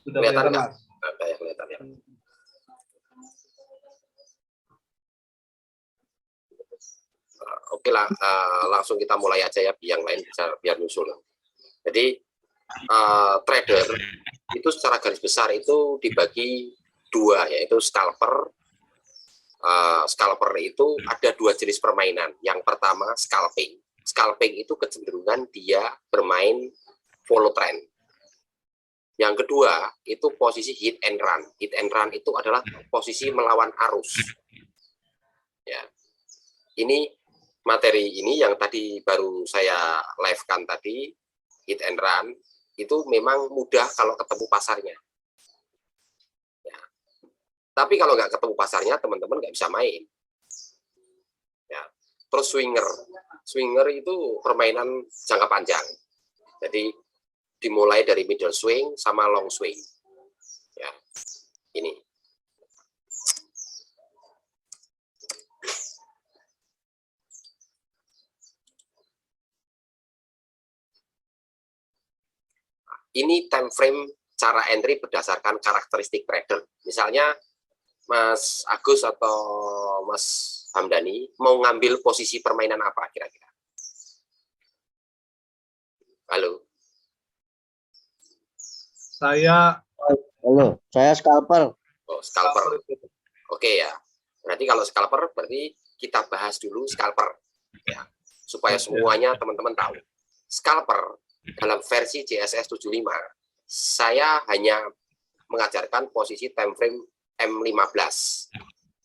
Sudah Kelihatan kelihatan, nggak? Mas. Ada yang kelihatan ya. Oke lah, langsung kita mulai aja ya, yang lain bisa biar nyusul. Jadi trader itu secara garis besar itu dibagi dua, yaitu scalper. Scalper itu ada dua jenis permainan. Yang pertama scalping. Scalping itu kecenderungan dia bermain follow trend. Yang kedua itu posisi hit and run. Hit and run itu adalah posisi melawan arus. Ya, ini materi ini yang tadi baru saya live-kan tadi, hit and run itu memang mudah kalau ketemu pasarnya. Ya. Tapi kalau nggak ketemu pasarnya, teman-teman nggak bisa main. Ya. Terus swinger. Swinger itu permainan jangka panjang. Jadi dimulai dari middle swing sama long swing. Ya. Ini. Ini time frame cara entry berdasarkan karakteristik trader. Misalnya Mas Agus atau Mas Hamdani mau ngambil posisi permainan apa kira-kira? Halo. Halo, saya scalper. Oh, scalper. Oke ya. Berarti kalau scalper berarti kita bahas dulu scalper ya, supaya semuanya teman-teman tahu. Scalper dalam versi JSS 75 saya hanya mengajarkan posisi time frame M15.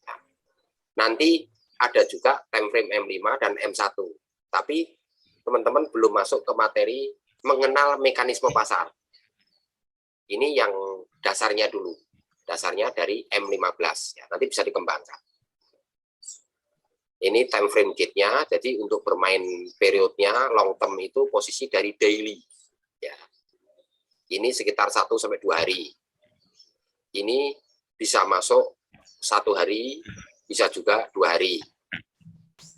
Nah, nanti ada juga time frame M5 dan M1. Tapi teman-teman belum masuk ke materi mengenal mekanisme pasar. Ini yang dasarnya dulu. Dasarnya dari M15 ya, nanti bisa dikembangkan. Ini time frame gate-nya, jadi untuk bermain periodnya long term itu posisi dari daily. Ya. Ini sekitar 1 sampai 2 hari. Ini bisa masuk 1 hari, bisa juga 2 hari.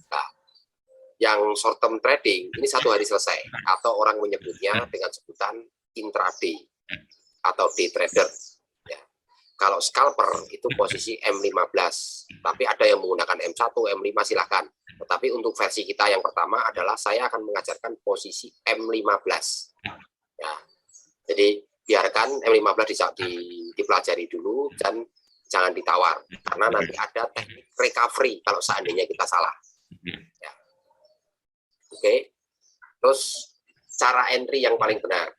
Nah, yang short term trading ini 1 hari selesai, atau orang menyebutnya dengan sebutan intraday atau day trader. Kalau scalper itu posisi M15, tapi ada yang menggunakan M1, M5 silahkan. Tetapi untuk versi kita yang pertama adalah saya akan mengajarkan posisi M15. Ya, jadi biarkan M15 dipelajari dulu dan jangan ditawar, karena nanti ada teknik recovery kalau seandainya kita salah. Ya. Oke, terus cara entry yang paling benar.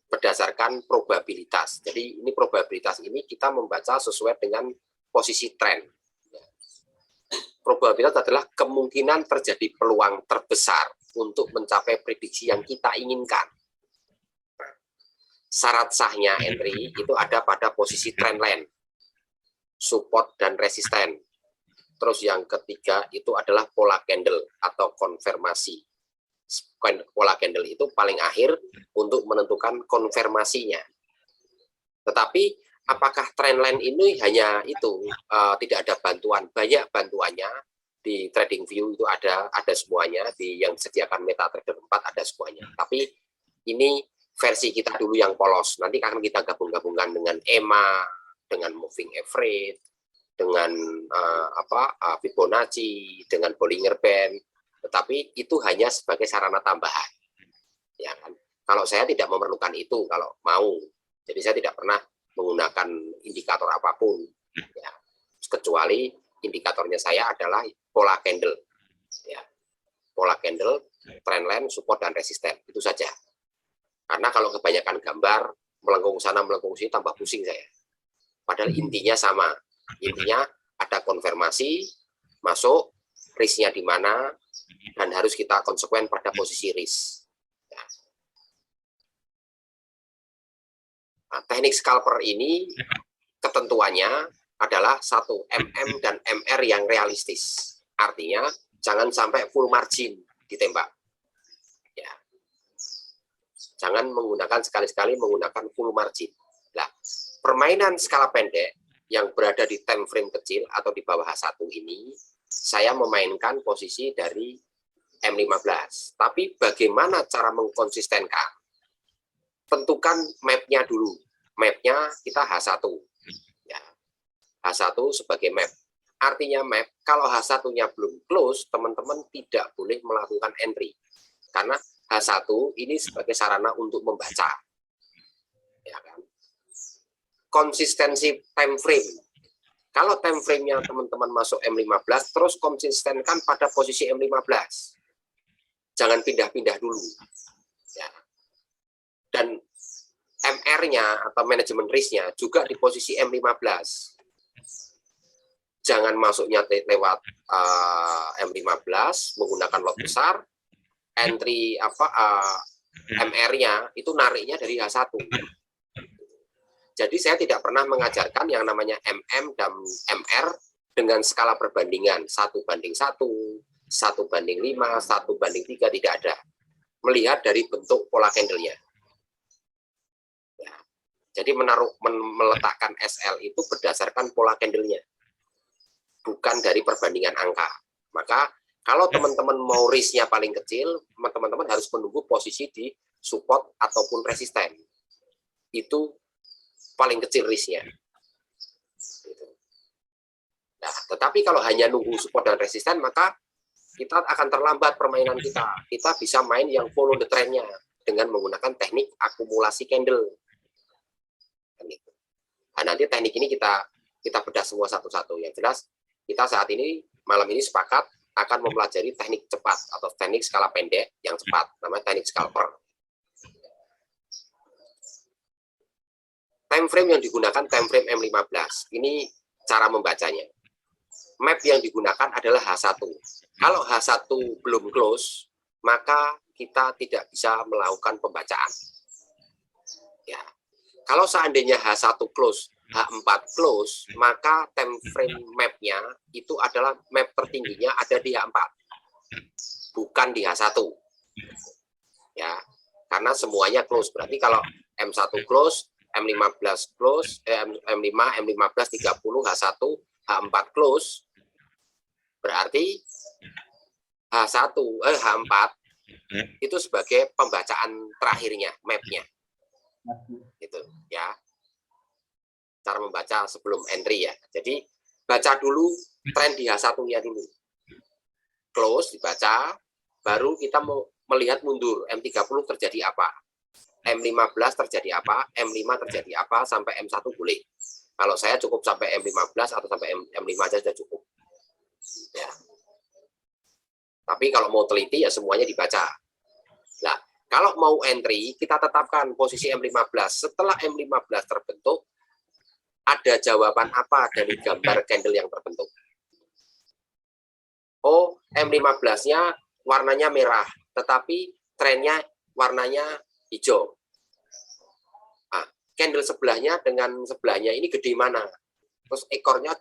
Berdasarkan probabilitas. Jadi ini probabilitas ini kita membaca sesuai dengan posisi tren. Probabilitas adalah kemungkinan terjadi peluang terbesar untuk mencapai prediksi yang kita inginkan. Syarat sahnya entry itu ada pada posisi trendline, support dan resisten. Terus yang ketiga itu adalah pola candle atau konfirmasi. Pola candle itu paling akhir untuk menentukan konfirmasinya. Tetapi apakah trendline ini hanya itu, tidak ada bantuan? Banyak bantuannya di TradingView itu ada semuanya, di yang disediakan MetaTrader 4 ada semuanya. Tapi ini versi kita dulu yang polos. Nanti akan kita gabung-gabungkan dengan EMA, dengan moving average, dengan Fibonacci, dengan Bollinger Band. Tetapi itu hanya sebagai sarana tambahan, ya kan? Kalau saya tidak memerlukan itu kalau mau, jadi saya tidak pernah menggunakan indikator apapun, ya, kecuali indikatornya saya adalah pola candle, ya, pola candle, trendline, support dan resisten, itu saja. Karena kalau kebanyakan gambar melengkung sana melengkung sini tambah pusing saya. Padahal intinya sama, intinya ada konfirmasi masuk, risknya di mana, dan harus kita konsekuen pada posisi risk. Ya. Nah, teknik scalper ini ketentuannya adalah 1 MM dan MR yang realistis. Artinya jangan sampai full margin ditembak. Ya. Jangan menggunakan sekali-sekali menggunakan full margin. Nah, permainan skala pendek yang berada di time frame kecil atau di bawah H1 ini, saya memainkan posisi dari M15. Tapi bagaimana cara mengkonsistenkan? Tentukan mapnya dulu. mapnya kita H1. Ya, H1 sebagai map. Artinya map, kalau H1-nya belum close, teman-teman tidak boleh melakukan entry. Karena H1 ini sebagai sarana untuk membaca. Ya kan? Konsistensi time frame. Kalau time frame-nya teman-teman masuk M15, terus konsistenkan pada posisi M15. Jangan pindah-pindah dulu. Ya. Dan MR-nya atau manajemen risk-nya juga di posisi M15. Jangan masuknya lewat M15 menggunakan lot besar, entry MR-nya itu nariknya dari H1. Jadi saya tidak pernah mengajarkan yang namanya MM dan MR dengan skala perbandingan 1:1, 1:5, 1:3, tidak ada. Melihat dari bentuk pola candle-nya. Ya. Jadi meletakkan SL itu berdasarkan pola candle-nya, bukan dari perbandingan angka. Maka kalau teman-teman mau risk-nya paling kecil, teman-teman harus menunggu posisi di support ataupun resisten. Itu paling kecil risk-nya. Nah, tetapi kalau hanya nunggu support dan resisten, maka kita akan terlambat permainan kita. Kita bisa main yang follow the trend-nya dengan menggunakan teknik akumulasi candle. Nah, nanti teknik ini kita bedah semua satu-satu. Yang jelas, kita saat ini, malam ini sepakat akan mempelajari teknik cepat atau teknik skala pendek yang cepat, namanya teknik scalper. Time frame yang digunakan time frame M15. Ini cara membacanya. Map yang digunakan adalah H1. Kalau H1 belum close, maka kita tidak bisa melakukan pembacaan. Ya. Kalau seandainya H1 close, H4 close, maka time frame map-nya itu adalah map tertingginya ada di H4, bukan di H1. Ya, karena semuanya close. Berarti kalau M1 close, M15 close, M5, M15, 30, H1, H4 close, berarti H4 itu sebagai pembacaan terakhirnya, map-nya. Gitu, ya. Cara membaca sebelum entry ya. Jadi baca dulu tren di H1-nya dulu. Close dibaca, baru kita mau melihat mundur M30 terjadi apa. M15 terjadi apa, M5 terjadi apa, sampai M1 boleh. Kalau saya cukup sampai M15 atau sampai M5 aja sudah cukup. Ya. Tapi kalau mau teliti ya semuanya dibaca. Nah, kalau mau entry, kita tetapkan posisi M15. Setelah M15 terbentuk, ada jawaban apa dari gambar candle yang terbentuk? Oh, M15-nya warnanya merah, tetapi trennya warnanya hijau. Nah, candle sebelahnya dengan sebelahnya ini gede mana? Terus ekornya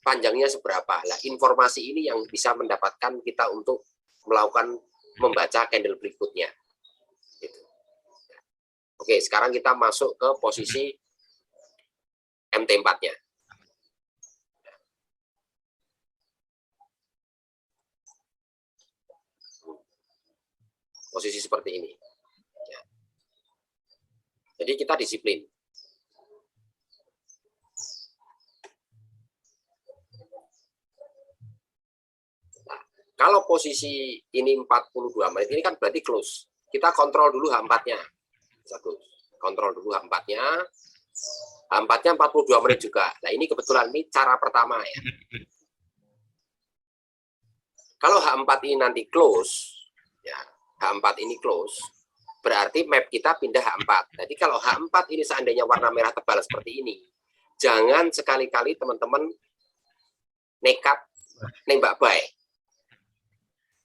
panjangnya seberapa? Nah, informasi ini yang bisa mendapatkan kita untuk melakukan membaca candle berikutnya. Gitu. Oke, sekarang kita masuk ke posisi MT4-nya. Posisi seperti ini. Ya. Jadi kita disiplin. Nah, kalau posisi ini 42 menit, ini kan berarti close. Kita kontrol dulu H4-nya. Kontrol dulu H4-nya. H4-nya 42 menit juga. Nah, ini kebetulan ini cara pertama ya. Kalau H4 ini nanti close, ya, H4 ini close, berarti map kita pindah H4. Jadi kalau H4 ini seandainya warna merah tebal seperti ini, jangan sekali-kali teman-teman nekat nembak buy.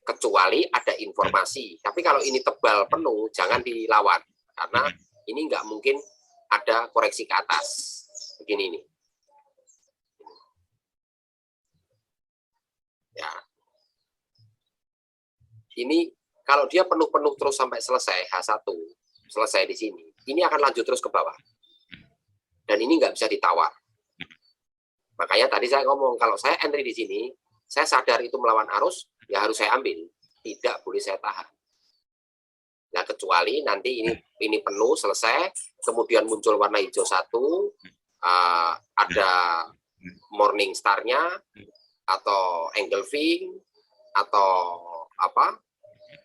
Kecuali ada informasi. Tapi kalau ini tebal penuh, jangan dilawan. Karena ini nggak mungkin ada koreksi ke atas. Begini nih. Ya. Ini kalau dia penuh-penuh terus sampai selesai H1, selesai di sini, ini akan lanjut terus ke bawah. Dan ini nggak bisa ditawar. Makanya tadi saya ngomong, kalau saya entry di sini, saya sadar itu melawan arus, ya harus saya ambil. Tidak boleh saya tahan. Nah, kecuali nanti ini penuh selesai, kemudian muncul warna hijau satu, ada morning star-nya atau engulfing atau apa?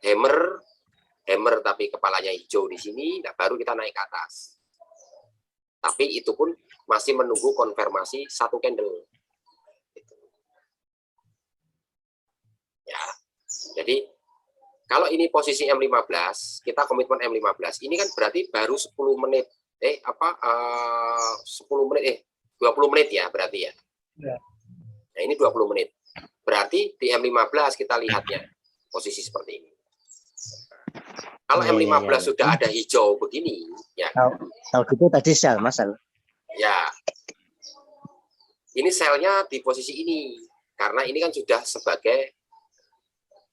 Hammer tapi kepalanya hijau di sini, nah baru kita naik ke atas. Tapi itu pun masih menunggu konfirmasi satu candle. Ya, jadi kalau ini posisi M15, kita komitmen M15, ini kan berarti baru 10 menit, 10 menit, 20 menit ya berarti ya. Nah ini 20 menit. Berarti di M15 kita lihatnya posisi seperti ini. Kalau M15 sudah ada hijau begini, ya. Kalau gitu tadi sel, Mas. Ya. Ini selnya di posisi ini, karena ini kan sudah sebagai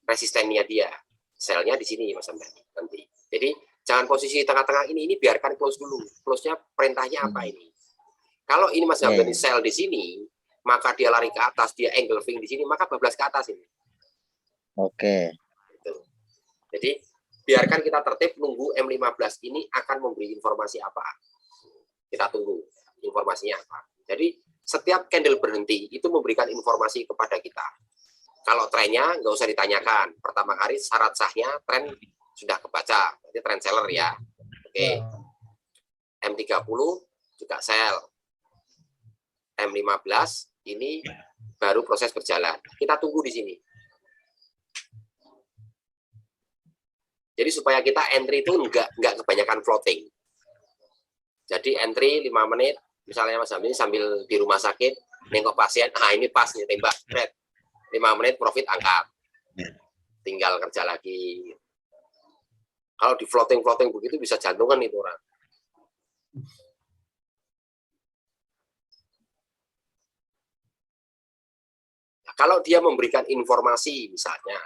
resistennya dia. Selnya di sini, Mas Hamdan, nanti. Jadi jangan posisi tengah-tengah ini biarkan close dulu. Close-nya perintahnya apa ini? Kalau ini Mas Hamdan sel di sini, maka dia lari ke atas, dia engulfing di sini, maka bablas ke atas ini. Oke. Gitu. Jadi biarkan kita tertib nunggu M15 ini akan memberi informasi apa. Kita tunggu informasinya apa. Jadi setiap candle berhenti itu memberikan informasi kepada kita. Kalau trennya nggak usah ditanyakan. Pertama kali syarat sahnya tren sudah kebaca. Berarti tren seller ya. Oke. M30 juga sell. M15 ini baru proses berjalan. Kita tunggu di sini. Jadi supaya kita entry itu nggak kebanyakan floating. Jadi entry 5 menit, misalnya Mas Hamdi sambil di rumah sakit, nengok pasien, ini pas nih tembak, 5 menit profit angkat. Tinggal kerja lagi. Kalau di floating begitu bisa jantungan itu orang. Nah, kalau dia memberikan informasi misalnya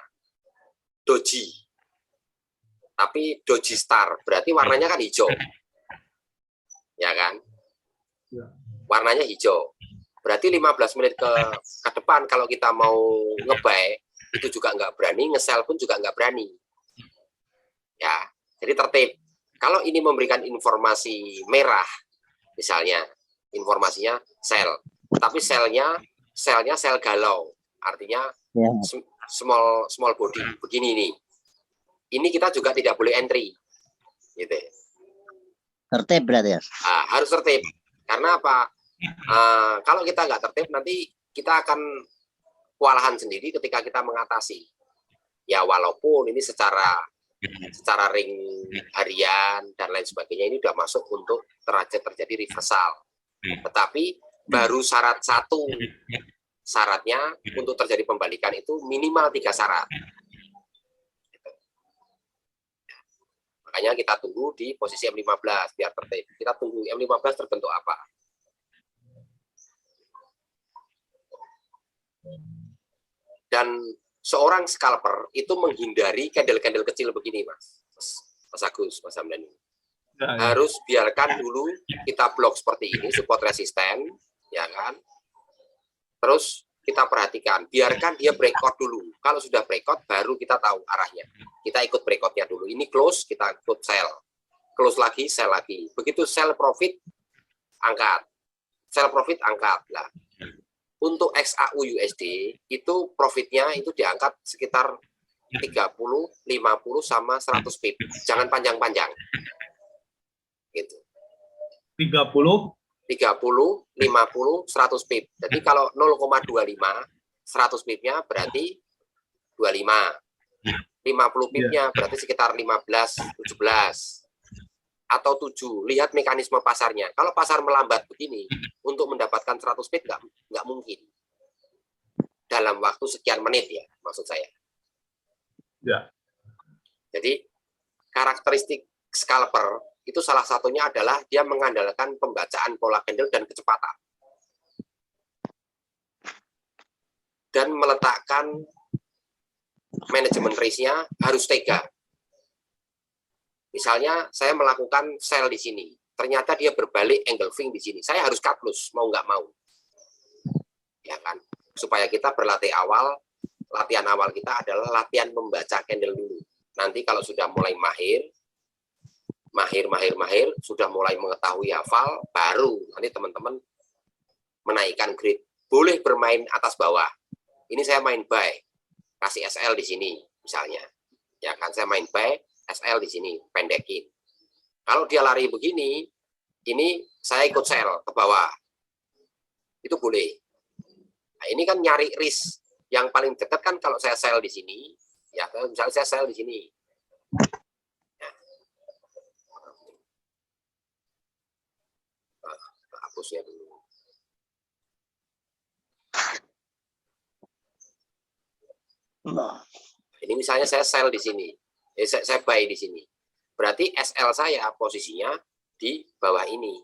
doji, tapi doji star, berarti warnanya kan hijau. Ya kan? Warnanya hijau. Berarti 15 menit ke depan kalau kita mau nge-buy, itu juga nggak berani, nge-sell pun juga nggak berani. Ya, jadi tertib. Kalau ini memberikan informasi merah, misalnya, informasinya sell. Tapi sell-nya sell galau. Artinya small body, begini nih. Ini kita juga tidak boleh entry, gitu. Tertib berarti ya? Harus tertib, karena apa? Kalau kita nggak tertib, nanti kita akan kewalahan sendiri ketika kita mengatasi. Ya walaupun ini secara ring harian dan lain sebagainya ini sudah masuk untuk terjadi reversal. Tetapi baru syaratnya untuk terjadi pembalikan itu minimal 3 syarat. Makanya kita tunggu di posisi M15 biar tertib. Kita tunggu M15 terbentuk apa. Dan seorang scalper itu menghindari candle-candle kecil begini, Mas Agus, Mas Hamdan. Harus biarkan dulu kita blok seperti ini, support resisten, ya kan? Terus kita perhatikan, biarkan dia breakout dulu. Kalau sudah breakout, baru kita tahu arahnya. Kita ikut breakoutnya dulu. Ini close, kita ikut sell. Close lagi, sell lagi. Begitu sell profit, angkat. Sell profit, angkat. Nah, untuk XAU USD, itu profitnya itu diangkat sekitar 30, 50, sama 100 pip. Jangan panjang-panjang. Gitu. 30, 50, 100 pip. Jadi kalau 0,25, 100 pipnya berarti 25. 50 pipnya berarti sekitar 15, 17. Atau 7. Lihat mekanisme pasarnya. Kalau pasar melambat begini, untuk mendapatkan 100 pip nggak mungkin. Dalam waktu sekian menit ya, maksud saya. Ya. Jadi, karakteristik scalper itu salah satunya adalah dia mengandalkan pembacaan pola candle dan kecepatan. Dan meletakkan manajemen risk-nya harus tega. Misalnya saya melakukan sell di sini, ternyata dia berbalik engulfing di sini. Saya harus cut loss, mau nggak mau. Ya kan? Supaya kita berlatih latihan awal kita adalah latihan membaca candle dulu. Nanti kalau sudah mulai mahir, mahir sudah mulai mengetahui hafal, baru nanti teman-teman menaikkan grade. Boleh bermain atas bawah. Ini saya main buy, kasih SL di sini misalnya. Ya kan, saya main buy, SL di sini, pendekin. Kalau dia lari begini, ini saya ikut sell ke bawah. Itu boleh. Nah, ini kan nyari risk. Yang paling dekat kan kalau saya sell di sini, ya misalnya saya sell di sini. Hapusnya dulu. Ini misalnya saya sell di sini, saya buy di sini. Berarti SL saya posisinya di bawah ini.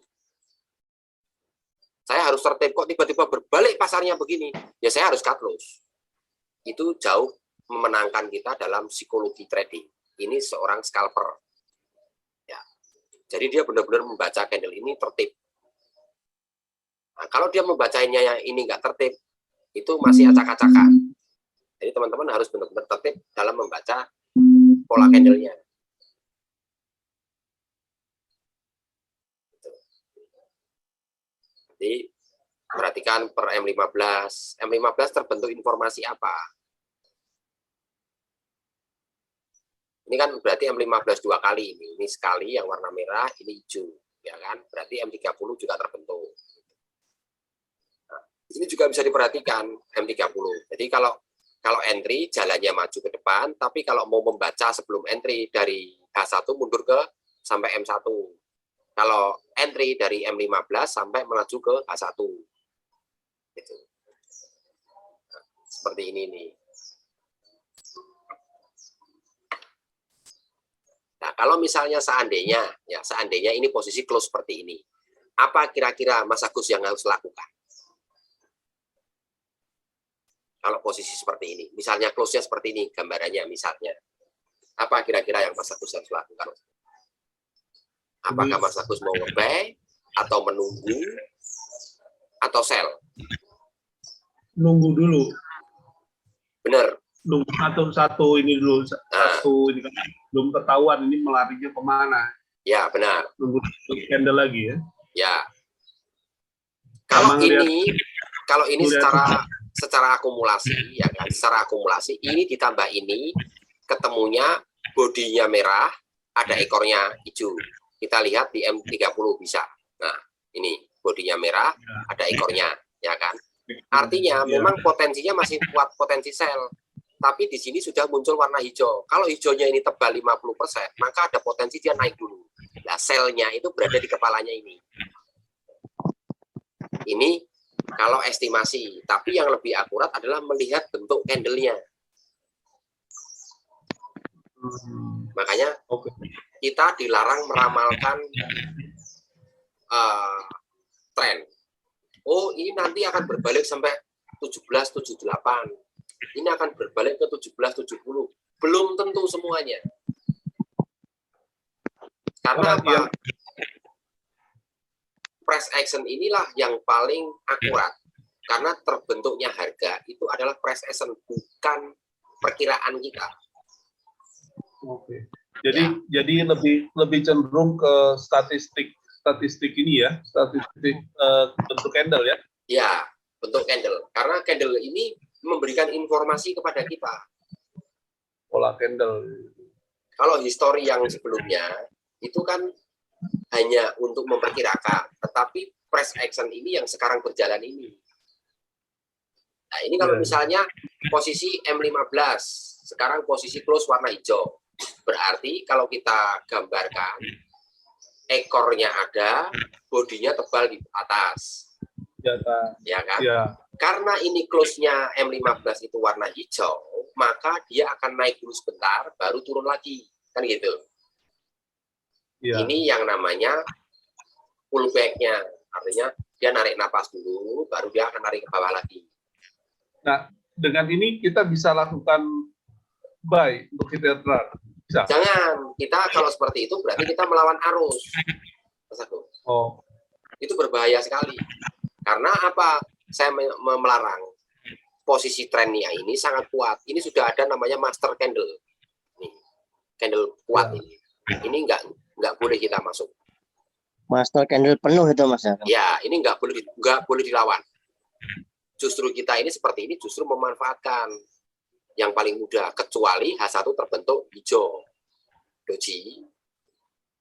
Saya harus tertib, kok tiba-tiba berbalik pasarnya begini. Ya saya harus cut loss. Itu jauh memenangkan kita dalam psikologi trading. Ini seorang scalper. Ya. Jadi dia benar-benar membaca candle ini tertib. Nah, kalau dia membacanya yang ini nggak tertib, itu masih acak-acakan. Jadi teman-teman harus benar-benar tertib dalam membaca pola candlenya. Jadi perhatikan per M15. M15 terbentuk informasi apa? Ini kan berarti M15 dua kali ini. Ini sekali yang warna merah, ini hijau, ya kan? Berarti M30 juga terbentuk. Nah, ini juga bisa diperhatikan M30. Jadi kalau entry jalannya maju ke depan, tapi kalau mau membaca sebelum entry dari H1 mundur ke sampai M1. Kalau entry dari M15 sampai melaju ke H1. Gitu. Nah, seperti ini nih. Nah, kalau misalnya seandainya ini posisi close seperti ini, apa kira-kira Mas Agus yang harus lakukan? Kalau posisi seperti ini, misalnya close-nya seperti ini, gambarannya misalnya, apa kira-kira yang Mas Agus harus lakukan? Apakah Mas Agus mau nge-buy, atau menunggu, atau sell? Nunggu dulu. Bener. Nunggu satu ini dulu. Satu ini kan belum ketahuan ini melarinya kemana. Ya, benar. Nunggu candle lagi ya. Ya. Kalau ini secara akumulasi, ya kan, secara akumulasi ini ditambah ini, ketemunya bodinya merah, ada ekornya hijau. Kita lihat di M30 bisa. Nah, ini bodinya merah, ada ekornya, ya kan. Artinya memang potensinya masih kuat, potensi sell. Tapi di sini sudah muncul warna hijau. Kalau hijaunya ini tebal 50%, maka ada potensi dia naik dulu. Nah, sell-nya itu berada di kepalanya ini. Ini kalau estimasi, tapi yang lebih akurat adalah melihat bentuk candle-nya. Makanya kita dilarang meramalkan tren. Oh, ini nanti akan berbalik sampai 1778. Ini akan berbalik ke 1770. Belum tentu semuanya. Karena apa? Price action inilah yang paling akurat. Karena terbentuknya harga itu adalah price action, bukan perkiraan kita. Oke. Jadi lebih cenderung ke statistik ini ya, statistik bentuk candle ya. Ya, bentuk candle. Karena candle ini memberikan informasi kepada kita. Pola candle. Kalau histori yang sebelumnya itu kan hanya untuk memperkirakan, tetapi price action ini yang sekarang berjalan ini. Nah, ini kalau misalnya posisi M15, sekarang posisi close warna hijau. Berarti kalau kita gambarkan, ekornya ada, bodinya tebal di atas. Ya kan? Ya. Karena ini close-nya M15 itu warna hijau, maka dia akan naik dulu sebentar, baru turun lagi. Kan gitu. Ya. Ini yang namanya pullback-nya. Artinya dia narik napas dulu, baru dia akan narik ke bawah lagi. Nah, dengan ini kita bisa lakukan buy untuk kita trade. Bisa? Jangan. Kita kalau seperti itu berarti kita melawan arus. Oh. Itu berbahaya sekali. Karena apa? Saya melarang. Posisi trennya ini sangat kuat. Ini sudah ada namanya master candle. Nih, candle kuat ini. Ini nggak boleh kita masuk. Master candle penuh itu Mas ya. Ya, ini nggak boleh dilawan. Justru kita ini seperti ini justru memanfaatkan yang paling mudah, kecuali H1 terbentuk hijau. Doji,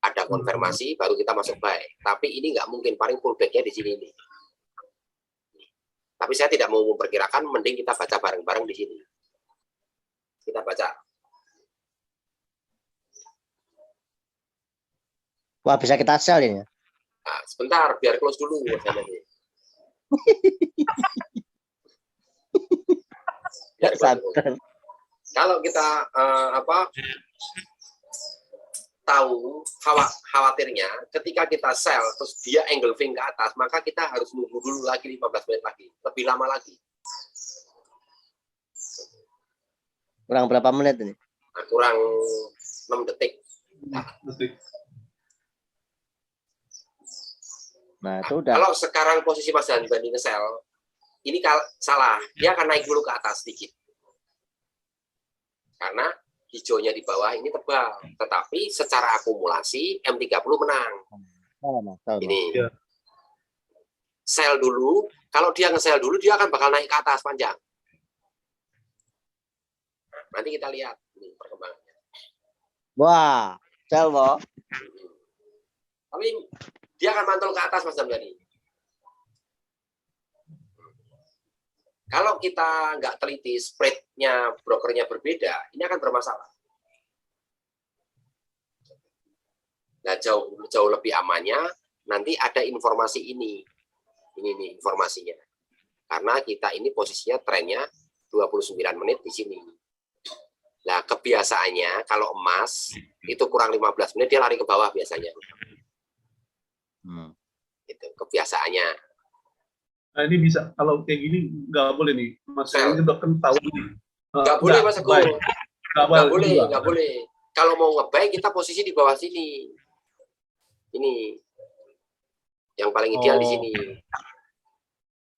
ada konfirmasi, baru kita masuk buy. Tapi ini nggak mungkin, paling pullback-nya di sini nih. Tapi saya tidak mau memperkirakan, mending kita baca bareng-bareng di sini. Kita baca. Wah, bisa kita sell ini. Nah, sebentar, biar close dulu. Biar close dulu. Kalau kita tahu khawatirnya, ketika kita sell terus dia engulfing ke atas, maka kita harus nunggu dulu lagi 15 menit lagi, lebih lama lagi. Kurang berapa menit ini? Nah, kurang 6 detik. Nah, itu udah. Kalau sekarang posisi Mas Hanbani nge-sell, ini salah, dia akan naik dulu ke atas sedikit. Karena hijaunya di bawah ini tebal, tetapi secara akumulasi M30 menang. Ini sell dulu, kalau dia nge-sell dulu dia akan bakal naik ke atas panjang. Nanti kita lihat ini perkembangannya. Wah, sell boh. Tapi dia akan mantul ke atas Mas Hanbani. Kalau kita nggak teliti, spread-nya brokernya berbeda, ini akan bermasalah. Nah, jauh lebih amannya, nanti ada informasi ini. Ini nih informasinya. Karena kita ini posisinya trennya 29 menit di sini. Nah, kebiasaannya kalau emas, itu kurang 15 menit, dia lari ke bawah biasanya. Itu kebiasaannya. Nah, ini bisa, kalau kayak gini nggak boleh nih, Mas saya udah kan tahu nih. Nggak boleh Mas Agus. Nggak boleh. Kalau mau nge-buy, kita posisi di bawah sini. Ini yang paling ideal di sini.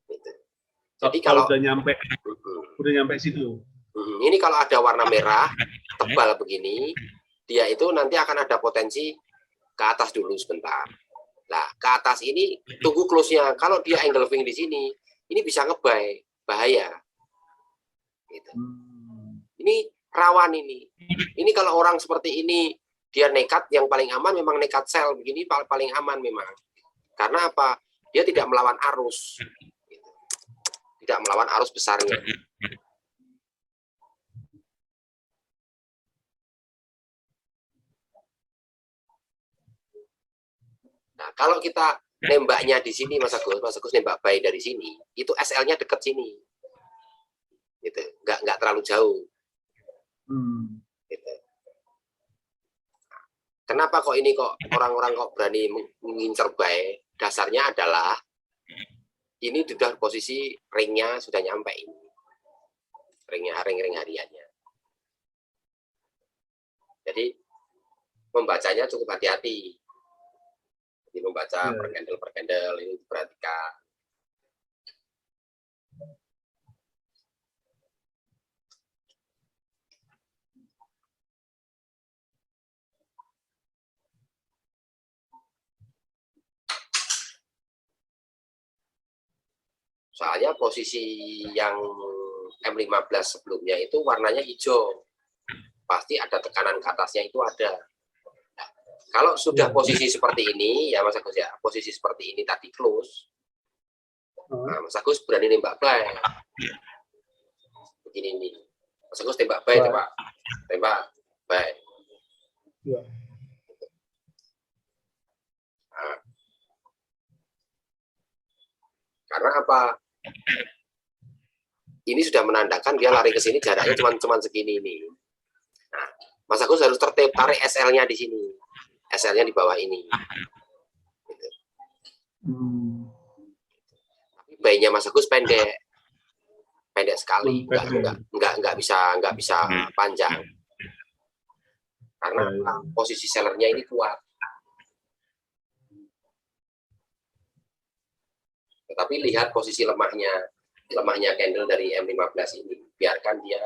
Gitu. Jadi kalau udah nyampe situ. Ini kalau ada warna merah tebal begini, dia itu nanti akan ada potensi ke atas dulu sebentar. Nah, ke atas ini tunggu close-nya. Kalau dia engulfing di sini, ini bisa nge-buy, bahaya. Gitu. Ini rawan ini. Ini kalau orang seperti ini, dia nekat, yang paling aman memang nekat sell begini paling aman memang. Karena apa? Dia tidak melawan arus. Gitu. Tidak melawan arus besarnya. Nah, kalau kita nembaknya di sini, Mas Agus nembak buy dari sini, itu SL-nya deket sini, gitu, nggak terlalu jauh. Gitu. Kenapa kok ini kok orang-orang kok berani mengincar buy? Dasarnya adalah ini sudah posisi ringnya sudah nyampe ini, ring hariannya. Jadi membacanya cukup hati-hati. Jadi membaca per candle ini diperhatikan. Soalnya posisi yang M15 sebelumnya itu warnanya hijau. Pasti ada tekanan ke atasnya itu ada. Kalau sudah posisi seperti ini, ya Mas Agus ya, posisi seperti ini tadi close, nah, Mas Agus berani nembak buy. Begini nih, Mas Agus tembak buy, coba. Tembak buy. Nah, karena apa? Ini sudah menandakan dia lari ke sini, jaraknya cuma segini nih. Nah, Mas Agus harus tertib, tarik SL-nya di sini. SL-nya di bawah ini. Gitu. Tapi buy-nya Mas Agus pendek sekali, nggak bisa panjang. Karena posisi sellernya ini kuat. Tetapi lihat posisi lemahnya candle dari M15 ini, biarkan dia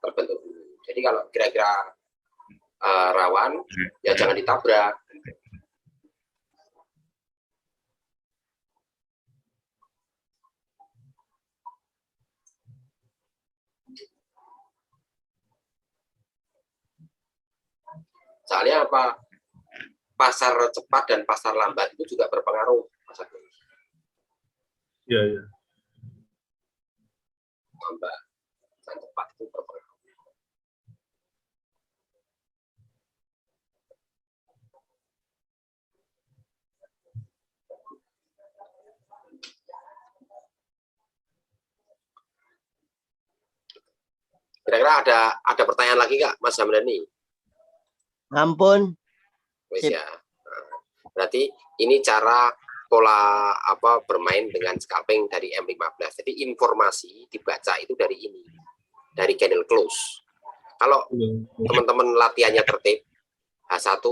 terbentuk dulu. Jadi kalau kira-kira rawan, ya jangan ditabrak. Soalnya apa? Pasar cepat dan pasar lambat itu juga berpengaruh, Mas Agus. Iya, iya. Lambat dan cepat itu berpengaruh. Kira-kira ada pertanyaan lagi nggak, Mas Hamdani? Ampun. Wes Sip. ya. Berarti ini cara pola apa bermain dengan scalping dari M15. Jadi informasi dibaca itu dari ini, dari candle close. Kalau teman-teman latihannya tertib, H1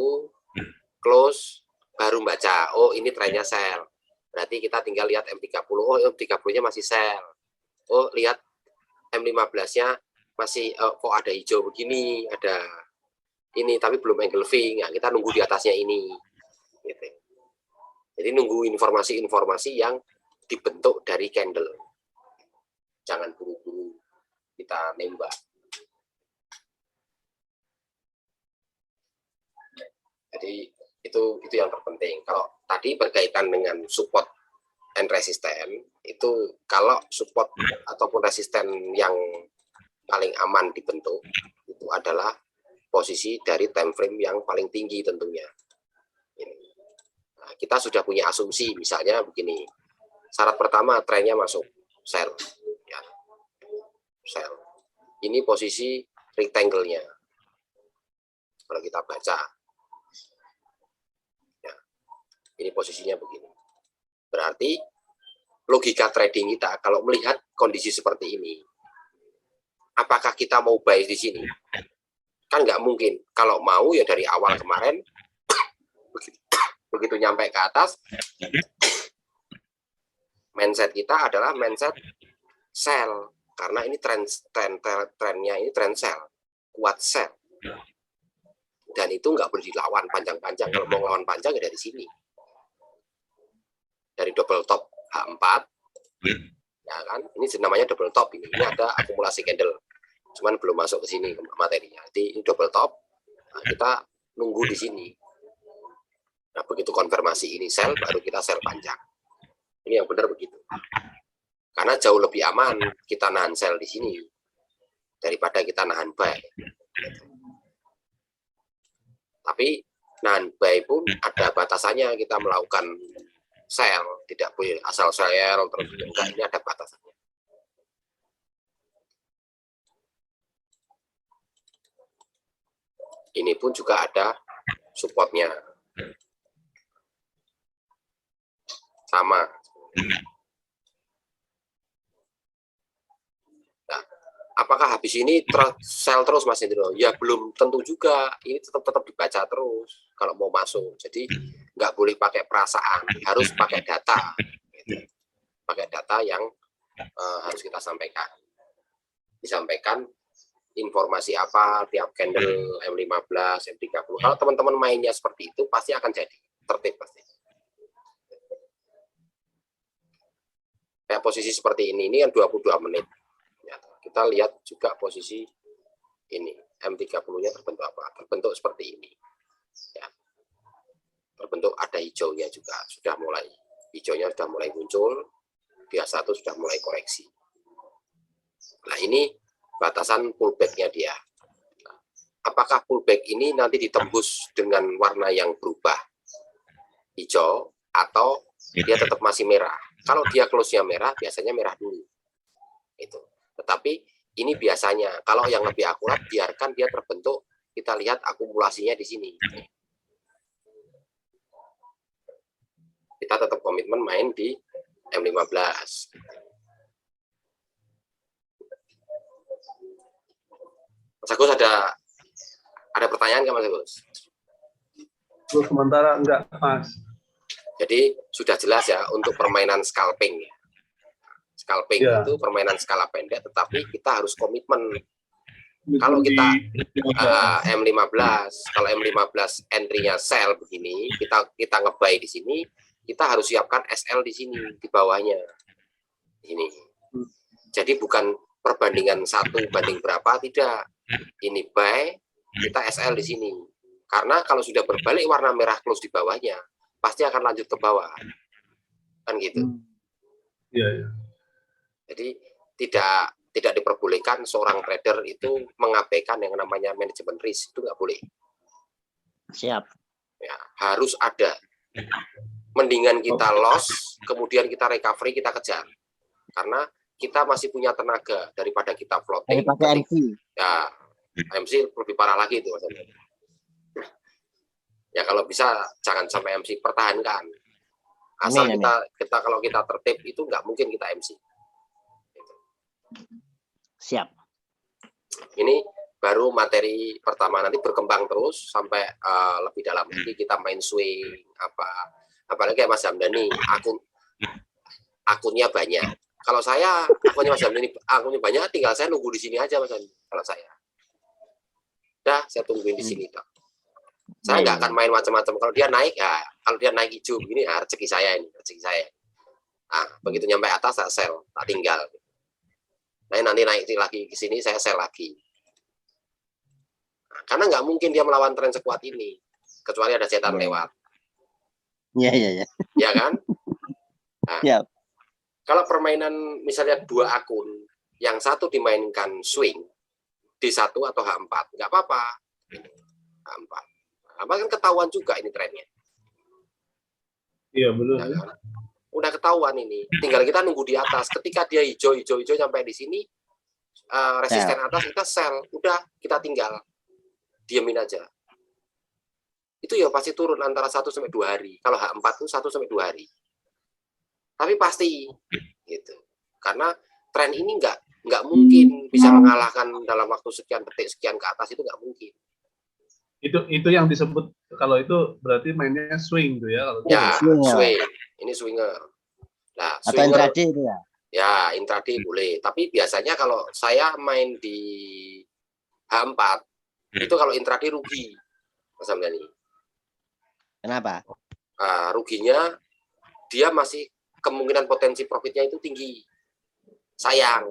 close baru baca, oh ini trennya sell. Berarti kita tinggal lihat M30, oh M30-nya masih sell. Oh lihat M15-nya masih kok ada hijau begini, ada ini tapi belum engulfing. Nah, kita nunggu di atasnya ini. Gitu. Jadi nunggu informasi-informasi yang dibentuk dari candle. Jangan buru-buru kita nembak. Jadi itu yang terpenting. Kalau tadi berkaitan dengan support and resisten, itu kalau support ataupun resisten yang paling aman dibentuk itu adalah posisi dari time frame yang paling tinggi tentunya. Nah, kita sudah punya asumsi, misalnya begini. Syarat pertama trennya masuk sell, ya. Sell. Ini posisi rectangle-nya. Kalau kita baca, ya, ini posisinya begini. Berarti logika trading kita kalau melihat kondisi seperti ini, apakah kita mau buy di sini? Kan nggak mungkin. Kalau mau ya dari awal kemarin, begitu nyampe ke atas, mindset kita adalah mindset sell. Karena ini trennya ini trend sell, kuat sell. Dan itu nggak boleh dilawan panjang-panjang. Kalau mau lawan panjang ya dari sini. Dari double top H4, ya kan? Ini namanya double top. Ini ada akumulasi candle. Cuman belum masuk ke sini materinya. Jadi ini double top. Nah, kita nunggu di sini. Nah, begitu konfirmasi ini sell, baru kita sell panjang. Ini yang benar begitu. Karena jauh lebih aman kita nahan sell di sini daripada kita nahan buy. Tapi nahan buy pun ada batasannya. Kita melakukan sell, tidak boleh asal sell terus enggak, ini ada batasannya. Ini pun juga ada supportnya. Sama. Nah, apakah habis ini sell terus Mas Indro? Ya belum tentu juga. Ini tetap dibaca terus kalau mau masuk. Jadi nggak boleh pakai perasaan, harus pakai data. Gitu. Pakai data yang harus kita sampaikan. Disampaikan informasi apa tiap candle M15, M30. Kalau teman-teman mainnya seperti itu pasti akan jadi tertib pasti. Kayak posisi seperti ini yang 22 menit. Ya, kita lihat juga posisi ini M30-nya terbentuk apa? Terbentuk seperti ini. Ya. Terbentuk ada hijaunya juga, sudah mulai hijaunya sudah mulai muncul. Dia satu sudah mulai koreksi. Nah, ini batasan pullback-nya dia. Apakah pullback ini nanti ditembus dengan warna yang berubah hijau atau dia tetap masih merah? Kalau dia close-nya merah, biasanya merah dulu. Itu. Tetapi ini biasanya kalau yang lebih akurat biarkan dia terbentuk, kita lihat akumulasinya di sini. Kita tetap komitmen main di M15. Mas Agus ada pertanyaan nggak Mas Agus? Untuk sementara enggak, Mas. Jadi sudah jelas ya untuk permainan scalping. Scalping itu permainan skala pendek, tetapi kita harus komitmen. Kalau kita M15, kalau M15 entry-nya sell begini, kita nge-buy di sini, kita harus siapkan SL di sini di bawahnya. Ini. Jadi bukan perbandingan 1 banding berapa, tidak. Ini buy, kita SL di sini. Karena kalau sudah berbalik warna merah close di bawahnya, pasti akan lanjut ke bawah. Kan gitu. Iya, iya. Jadi tidak diperbolehkan seorang trader itu mengabaikan yang namanya manajemen risk, itu nggak boleh. Siap. Ya, harus ada. Mendingan kita loss, kemudian kita recovery, kita kejar. Karena kita masih punya tenaga daripada kita floating. Pakai MC. Ya, MC lebih parah lagi itu Mas Andri. Ya kalau bisa jangan sampai MC, pertahankan. Asal Amin, kita kalau kita tertib itu nggak mungkin kita MC. Siap. Ini baru materi pertama, nanti berkembang terus sampai lebih dalam lagi kita main swing apalagi kayak Mas Hamdani akunnya banyak. Kalau saya akunnya Mas Hamdani akunnya banyak, tinggal saya nunggu di sini aja Mas Hamdani. Kalau saya saya tungguin di sini toh. Saya nggak akan main macam-macam. Kalau dia naik kalau dia naik hijau begini rezeki saya ini, rezeki saya. Nah, begitu nyampe atas saya sell, tak tinggal. Nah, nanti naik lagi ke sini saya sell lagi. Nah, karena nggak mungkin dia melawan tren sekuat ini kecuali ada setan lewat. Iya. Ya kan? Nah, Siap. kalau permainan misalnya 2 akun, yang satu dimainkan swing D1 atau H4, nggak apa-apa. H4. H4 kan ketahuan juga ini trennya. Iya, benar. Ya kan? Udah ketahuan ini. Tinggal kita nunggu di atas. Ketika dia hijau sampai di sini, resisten atas kita sell. Udah, kita tinggal. Diamin aja. Itu ya pasti turun antara 1 sampai 2 hari. Kalau H4 itu 1 sampai 2 hari. Tapi pasti gitu. Karena tren ini nggak mungkin bisa mengalahkan dalam waktu sekian detik sekian ke atas, itu nggak mungkin. Itu yang disebut, kalau itu berarti mainnya swing tuh ya. Kalau Ya, Swinger. swing. Ini swinger. Nah, Atau swinger, intraday itu ya. ya intraday boleh. Tapi biasanya kalau saya main di H4, itu kalau intraday rugi. Mas Hamdani. Kenapa? Ruginya dia masih kemungkinan potensi profitnya itu tinggi. Sayang,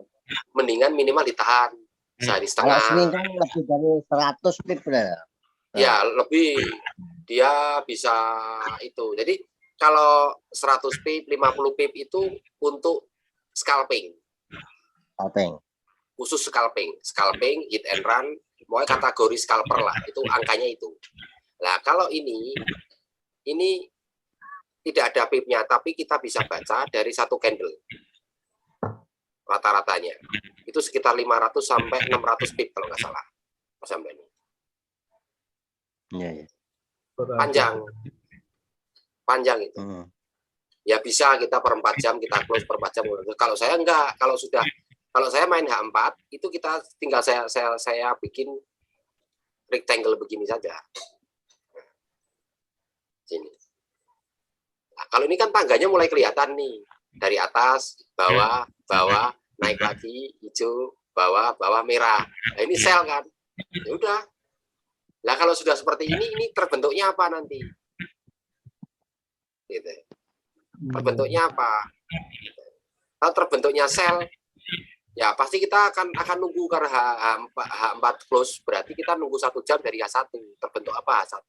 mendingan minimal ditahan sehari Kalau swing setengah. kan lebih dari 100 pip ya. Ya, lebih dia bisa itu. Jadi kalau 100 pip, 50 pip itu untuk scalping. Khusus scalping, hit and run, mau kategori scalper lah, itu angkanya itu. Nah, kalau ini tidak ada pipnya, tapi kita bisa baca dari satu candle. Rata-ratanya. Itu sekitar 500 sampai 600 pip kalau nggak salah. Mas Hamdani. Iya. Panjang itu. Ya bisa kita per 4 jam, kita close per 4 jam. Kalau saya enggak, kalau saya main H4 itu kita tinggal saya bikin rectangle begini saja. Sini. Nah, kalau ini kan tangganya mulai kelihatan nih, dari atas, bawah, naik lagi, hijau, bawah, merah. Nah, ini sel kan? Ya udah. Nah, kalau sudah seperti ini terbentuknya apa nanti? Gitu. Terbentuknya apa? Kalau terbentuknya sel, ya pasti kita akan nunggu karena H4 close, berarti kita nunggu 1 jam dari H1. Terbentuk apa H1?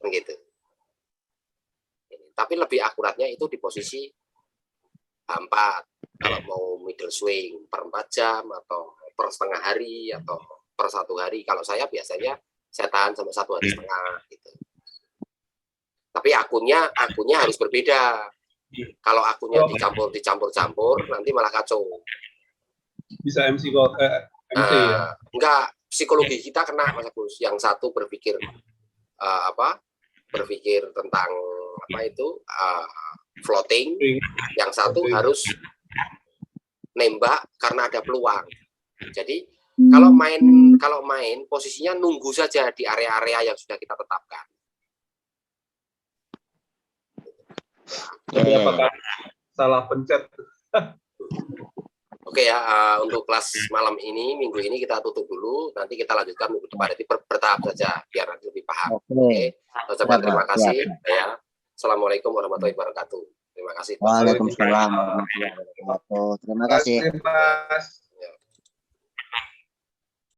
Begitu. Tapi lebih akuratnya itu di posisi H4. Kalau mau middle swing per 4 jam atau per setengah hari atau per 1 hari. Kalau saya biasanya saya tahan sampai 1 hari setengah gitu. Tapi akunnya harus berbeda. Kalau akunnya dicampur, nanti malah kacau. Bisa MC kok MC ya. Enggak, psikologi kita kena Mas Agus. Yang satu berpikir berpikir tentang floating, yang satu harus nembak karena ada peluang. Jadi kalau main posisinya nunggu saja di area-area yang sudah kita tetapkan. Tapi apakah salah pencet? Oke ya, untuk kelas malam ini, minggu ini kita tutup dulu. Nanti kita lanjutkan minggu depan. Nanti bertahap saja biar nanti lebih paham. Oke. Ucapkan terima kasih. Ya. Assalamualaikum warahmatullahi wabarakatuh. Terima kasih. Waalaikumsalam warahmatullahi wabarakatuh. Terima kasih. Mas.